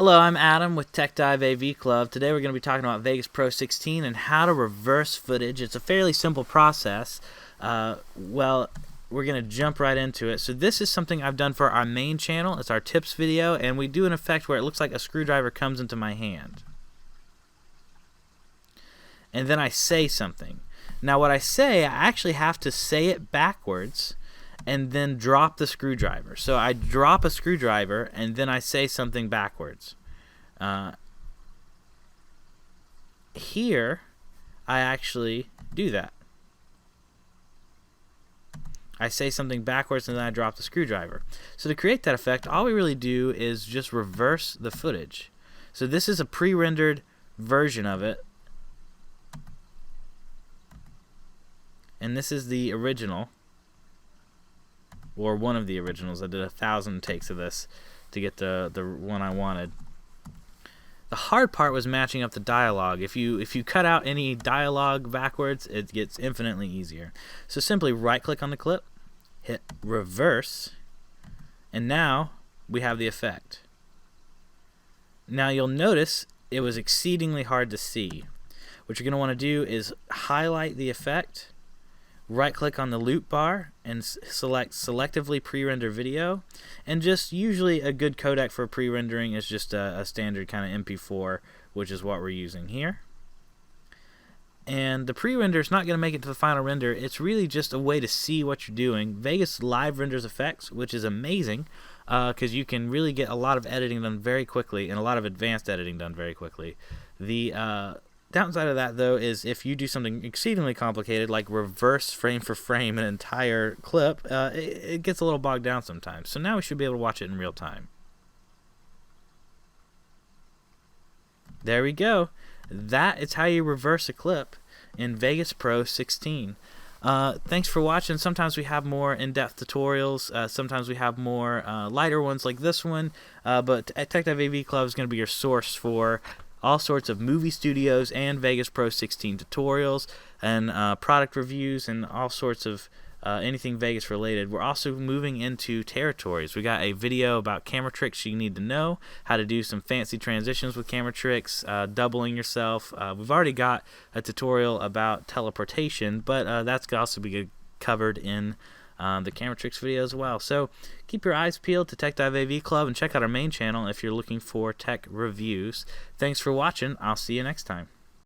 Hello, I'm Adam with Tech Dive AV Club. Today we're going to be talking about Vegas Pro 16 and how to reverse footage. It's a fairly simple process. We're going to jump right into it. So this is something I've done for our main channel. It's our tips video, and we do an effect where it looks like a screwdriver comes into my hand. And then I say something. Now what I say, I actually have to say it backwards and then drop the screwdriver. So I drop a screwdriver and then I say something backwards. Here, I actually do that. I say something backwards and then I drop the screwdriver. So to create that effect, all we really do is just reverse the footage. So this is a pre-rendered version of it. And this is the original, or one of the originals. I did 1,000 takes of this to get the one I wanted. The hard part was matching up the dialogue. If you cut out any dialogue backwards, it gets infinitely easier. So simply right-click on the clip, hit reverse, and now we have the effect. Now you'll notice it was exceedingly hard to see. What you're going to want to do is highlight the effect, right-click on the loop bar and select selectively pre-render video, and just usually a good codec for pre-rendering is just a standard kind of MP4, which is what we're using here. And the pre-render is not going to make it to the final render. It's really just a way to see what you're doing. Vegas live renders effects, which is amazing because you can really get a lot of editing done very quickly and a lot of advanced editing done very quickly. The downside of that, though, is if you do something exceedingly complicated, like reverse frame for frame an entire clip, it gets a little bogged down sometimes. So now we should be able to watch it in real time. There we go. That is how you reverse a clip in Vegas Pro 16. Thanks for watching. Sometimes we have more in-depth tutorials. Sometimes we have more lighter ones like this one. But Tech Dive AV Club is going to be your source for all sorts of movie studios and Vegas Pro 16 tutorials and product reviews and all sorts of anything Vegas related. We're also moving into territories. We got a video about camera tricks you need to know, how to do some fancy transitions with camera tricks, doubling yourself. We've already got a tutorial about teleportation, but that's going to also be covered in the camera tricks video as well. So keep your eyes peeled to Tech Dive AV Club and check out our main channel if you're looking for tech reviews. Thanks for watching. I'll see you next time.